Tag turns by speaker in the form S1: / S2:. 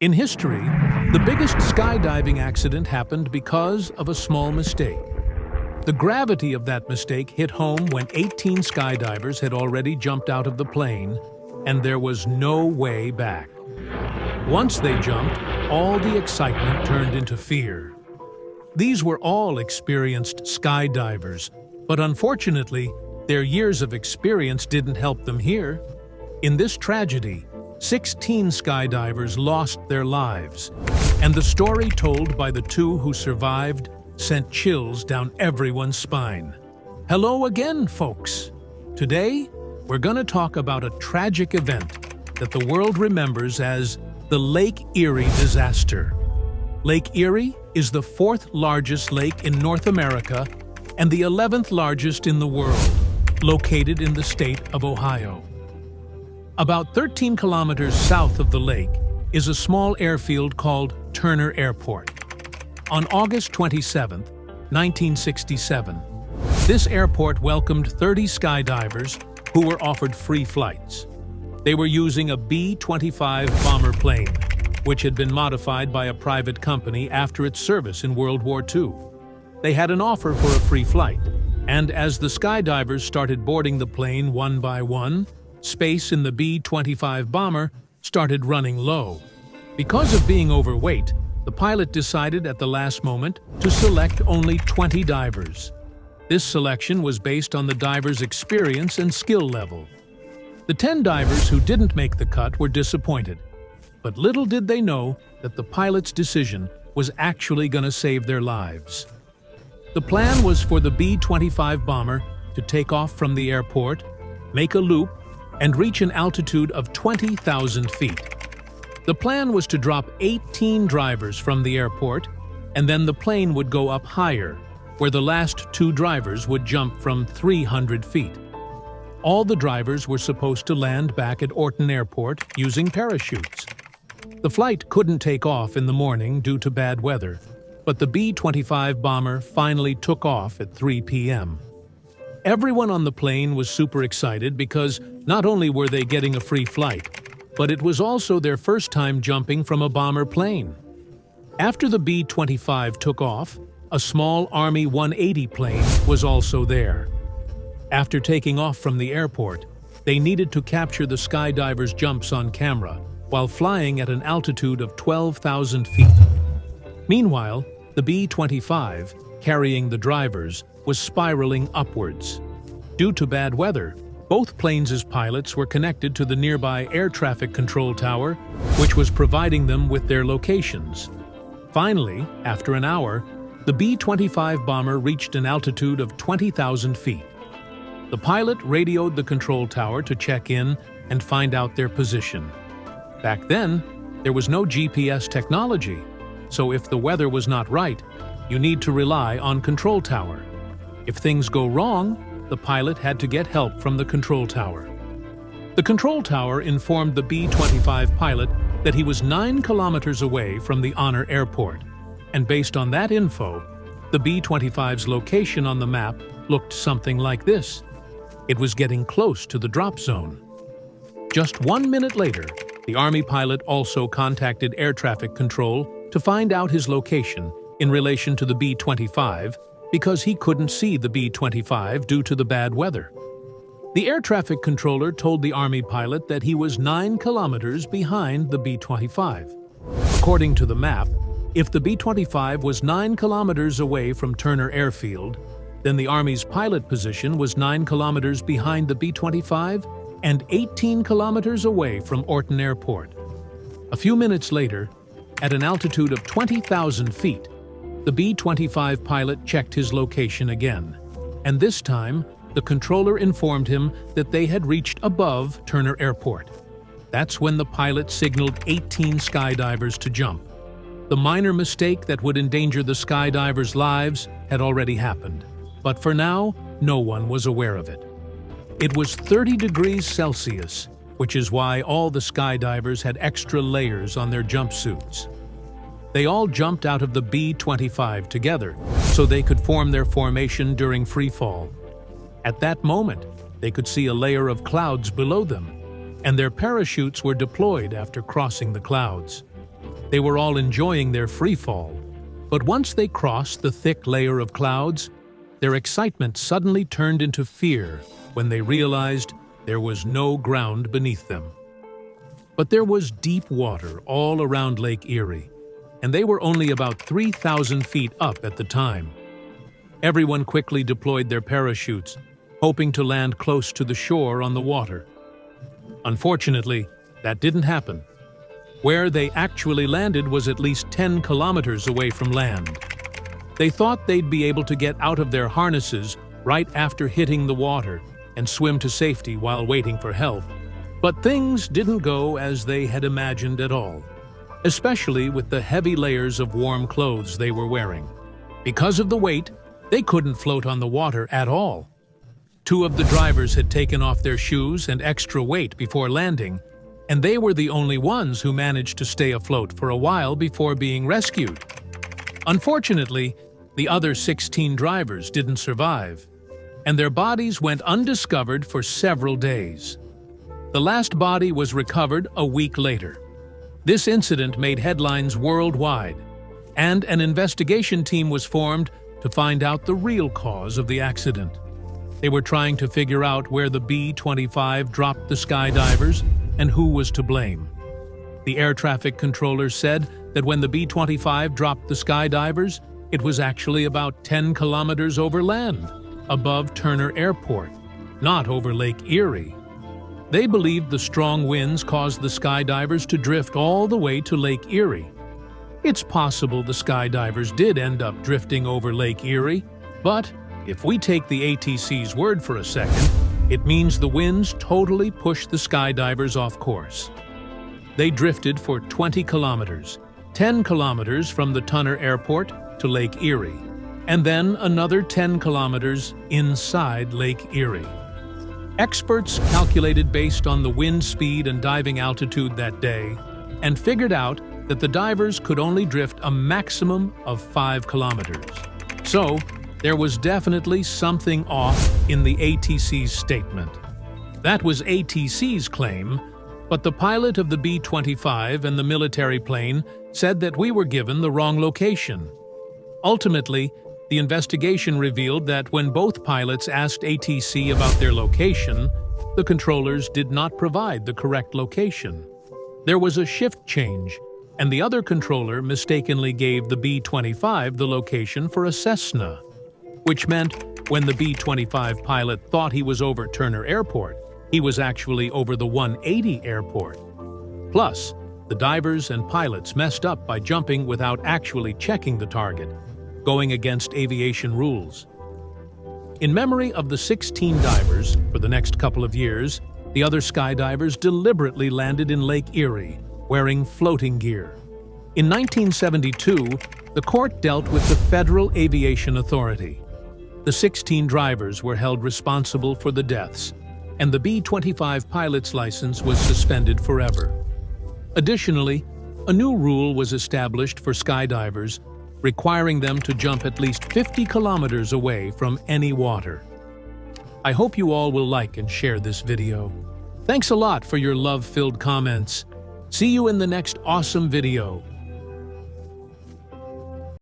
S1: In history, the biggest skydiving accident happened because of a small mistake. The gravity of that mistake hit home when 18 skydivers had already jumped out of the plane, and there was no way back. Once they jumped, all the excitement turned into fear. These were all experienced skydivers, but unfortunately, their years of experience didn't help them here. In this tragedy, 16 skydivers lost their lives, and the story told by the two who survived sent chills down everyone's spine. Hello again, folks! Today, we're going to talk about a tragic event that the world remembers as the Lake Erie disaster. Lake Erie is the fourth largest lake in North America and the 11th largest in the world, located in the state of Ohio. About 13 kilometers south of the lake is a small airfield called Ortner Airport. On August 27, 1967, this airport welcomed 30 skydivers who were offered free flights. They were using a B-25 bomber plane, which had been modified by a private company after its service in World War II. They had an offer for a free flight, and as the skydivers started boarding the plane one by one, space in the B-25 bomber started running low. Because of being overweight, the pilot decided at the last moment to select only 20 divers. This selection was based on the divers' experience and skill level. The 10 divers who didn't make the cut were disappointed, but little did they know that the pilot's decision was actually going to save their lives. The plan was for the B-25 bomber to take off from the airport, make a loop, and reach an altitude of 20,000 feet. The plan was to drop 18 drivers from the airport, and then the plane would go up higher, where the last 2 drivers would jump from 300 feet. All the drivers were supposed to land back at Ortner Airport using parachutes. The flight couldn't take off in the morning due to bad weather, but the B-25 bomber finally took off at 3 p.m. Everyone on the plane was super excited because not only were they getting a free flight, but it was also their first time jumping from a bomber plane. After the B-25 took off, a small Army 180 plane was also there. After taking off from the airport, they needed to capture the skydivers' jumps on camera while flying at an altitude of 12,000 feet. Meanwhile, the B-25, carrying the drivers, was spiraling upwards. Due to bad weather, both planes' pilots were connected to the nearby air traffic control tower, which was providing them with their locations. Finally, after an hour, the B-25 bomber reached an altitude of 20,000 feet. The pilot radioed the control tower to check in and find out their position. Back then, there was no GPS technology, so if the weather was not right, you need to rely on control tower. If things go wrong, the pilot had to get help from the control tower. The control tower informed the B-25 pilot that he was 9 kilometers away from the Ortner Airport, and based on that info, the B-25's location on the map looked something like this. It was getting close to the drop zone. Just 1 minute later, the Army pilot also contacted air traffic control to find out his location in relation to the B-25 because he couldn't see the B-25 due to the bad weather. The air traffic controller told the Army pilot that he was 9 kilometers behind the B-25. According to the map, if the B-25 was 9 kilometers away from Ortner Airfield, then the Army's pilot position was 9 kilometers behind the B-25 and 18 kilometers away from Ortner Airport. A few minutes later, at an altitude of 20,000 feet, the B-25 pilot checked his location again, and this time, the controller informed him that they had reached above Ortner Airport. That's when the pilot signaled 18 skydivers to jump. The minor mistake that would endanger the skydivers' lives had already happened, but for now, no one was aware of it. It was 30 degrees Celsius, which is why all the skydivers had extra layers on their jumpsuits. They all jumped out of the B-25 together, so they could form their formation during free fall. At that moment, they could see a layer of clouds below them, and their parachutes were deployed after crossing the clouds. They were all enjoying their free fall. But once they crossed the thick layer of clouds, their excitement suddenly turned into fear when they realized there was no ground beneath them. But there was deep water all around Lake Erie, and they were only about 3,000 feet up at the time. Everyone quickly deployed their parachutes, hoping to land close to the shore on the water. Unfortunately, that didn't happen. Where they actually landed was at least 10 kilometers away from land. They thought they'd be able to get out of their harnesses right after hitting the water and swim to safety while waiting for help. But things didn't go as they had imagined at all, especially with the heavy layers of warm clothes they were wearing. Because of the weight, they couldn't float on the water at all. Two of the drivers had taken off their shoes and extra weight before landing, and they were the only ones who managed to stay afloat for a while before being rescued. Unfortunately, the other 16 drivers didn't survive, and their bodies went undiscovered for several days. The last body was recovered a week later. This incident made headlines worldwide, and an investigation team was formed to find out the real cause of the accident. They were trying to figure out where the B-25 dropped the skydivers and who was to blame. The air traffic controller said that when the B-25 dropped the skydivers, it was actually about 10 kilometers over land, above Ortner Airfield, not over Lake Erie. They believed the strong winds caused the skydivers to drift all the way to Lake Erie. It's possible the skydivers did end up drifting over Lake Erie, but if we take the ATC's word for a second, it means the winds totally pushed the skydivers off course. They drifted for 20 kilometers, 10 kilometers from the Ortner Airfield to Lake Erie, and then another 10 kilometers inside Lake Erie. Experts calculated based on the wind speed and diving altitude that day and figured out that the divers could only drift a maximum of 5 kilometers. So, there was definitely something off in the ATC's statement. That was ATC's claim, but the pilot of the B-25 and the military plane said that we were given the wrong location. Ultimately, the investigation revealed that when both pilots asked ATC about their location, the controllers did not provide the correct location. There was a shift change, and the other controller mistakenly gave the B-25 the location for a Cessna, which meant when the B-25 pilot thought he was over Ortner Airfield, he was actually over the 180 airport. Plus, the divers and pilots messed up by jumping without actually checking the target, going against aviation rules. In memory of the 16 divers, for the next couple of years, the other skydivers deliberately landed in Lake Erie, wearing floating gear. In 1972, the court dealt with the Federal Aviation Authority. The 16 drivers were held responsible for the deaths, and the B-25 pilot's license was suspended forever. Additionally, a new rule was established for skydivers, requiring them to jump at least 50 kilometers away from any water. I hope you all will like and share this video. Thanks a lot for your love-filled comments. See you in the next awesome video.